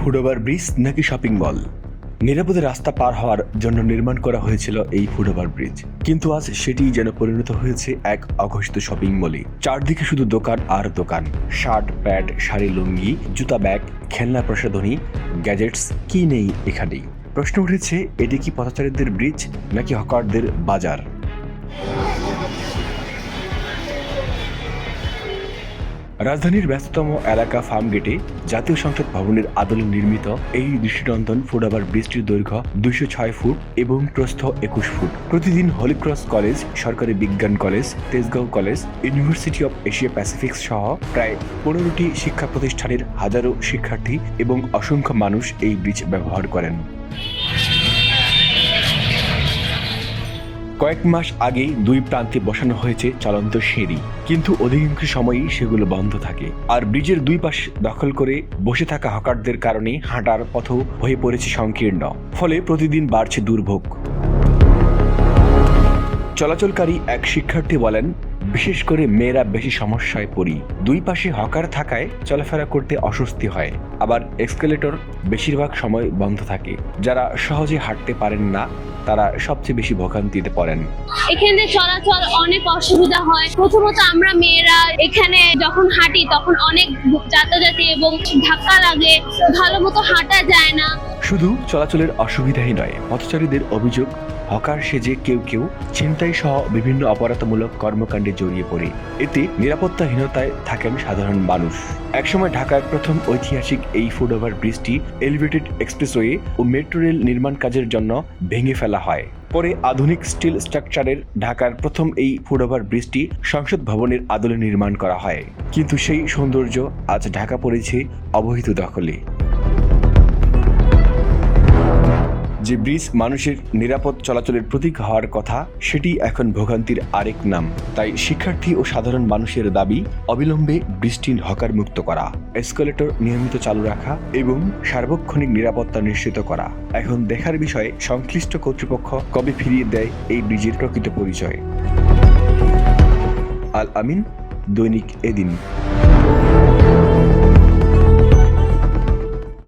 Foot over bridge নাকি shopping mall? নিরাপদে রাস্তা পার হওয়ার জন্য নির্মাণ করা হয়েছিল এই ফুটওভার ব্রিজ, কিন্তু আজ সেটি যেন পরিণত হয়েছে এক অঘোষিত শপিং মলে। চারদিকে শুধু দোকান আর দোকান, শার্ট, প্যান্ট, শাড়ি, লুঙ্গি, জুতা, ব্যাগ, খেলনা, প্রসাধনী, গ্যাজেটস, কি নেই এখানেই। প্রশ্ন উঠেছে, এটি কি পথচারীদের ব্রিজ নাকি হকারদের বাজার? রাজধানীর ব্যস্ততম এলাকা ফার্মগেটে জাতীয় সংসদ ভবনের আদলে নির্মিত এই দৃষ্টিনন্দন ফুটওভার ব্রিজটির দৈর্ঘ্য 206 ফুট এবং প্রস্থ 21 ফুট। প্রতিদিন হলিক্রস কলেজ, সরকারি বিজ্ঞান college, Tejgaon college, university of Asia Pacific সহ প্রায় 15টি শিক্ষা প্রতিষ্ঠানের হাজারো শিক্ষার্থী এবং অসংখ্য মানুষ এই ব্রিজ ব্যবহার করেন। কয়েক মাস আগেই দুই প্রান্তে বসানো হয়েছে চলন্ত সিঁড়ি, কিন্তু অধিকাংশ সময়ই সেগুলো বন্ধ থাকে। আর ব্রিজের দুই পাশ দখল করে বসে থাকা হকারদের কারণে হাঁটার পথও হয়ে পড়েছে সংকীর্ণ, ফলে প্রতিদিন বাড়ছে দুর্ভোগ। চলাচলকারী এক শিক্ষার্থী বলেন, বিশেষ করে মেয়েরা বেশি সমস্যায় পড়ি। দুই পাশে হকার থাকায় চলাফেরা করতে অস্বস্তি হয়, আবার এক্সকেলেটর বেশিরভাগ সময় বন্ধ থাকে। যারা সহজে হাঁটতে পারেন না তারা সবচেয়ে বেশি ভোগান্তিতে পড়েন। এখানে চলাচল অনেক অসুবিধা হয়। প্রথমত আমরা মেয়েরা এখানে যখন হাঁটি তখন অনেক যাতায়াতে এবং ধাক্কা লাগে, ভালো মতো হাঁটা যায় না। শুধু চলাচলের অসুবিধাই নয়, পথচারীদের অভিযোগ, হকার সেজে কেউ কেউ ছিনতাই সহ বিভিন্ন অপরাধমূলক কর্মকাণ্ডে জড়িয়ে পড়ে। এতে নিরাপত্তাহীনতায় থাকেন সাধারণ মানুষ। একসময় ঢাকার প্রথম ঐতিহাসিক এই ফুটওভার ব্রিজটি এলিভেটেড এক্সপ্রেসওয়ে ও মেট্রো রেল নির্মাণ কাজের জন্য ভেঙে ফেলা হয়। পরে আধুনিক স্টিল স্ট্রাকচারের ঢাকার প্রথম এই ফুটওভার ব্রিজটি সংসদ ভবনের আদলে নির্মাণ করা হয়, কিন্তু সেই সৌন্দর্য আজ ঢাকা পড়েছে অবহিত দখলে। যে ব্রিজ মানুষের নিরাপদ চলাচলের প্রতীক হওয়ার কথা, সেটি এখন ভোগান্তির আরেক নাম। তাই শিক্ষার্থী ও সাধারণ মানুষের দাবি, অবিলম্বে ব্রিজটি হকার মুক্ত করা, এসকেলেটর নিয়মিত চালু রাখা এবং সার্বক্ষণিক নিরাপত্তা নিশ্চিত করা। এখন দেখার বিষয়ে সংশ্লিষ্ট কর্তৃপক্ষ কবে ফিরিয়ে দেয় এই ব্রিজের প্রকৃত পরিচয়। আল আমিন, দৈনিক এদিন।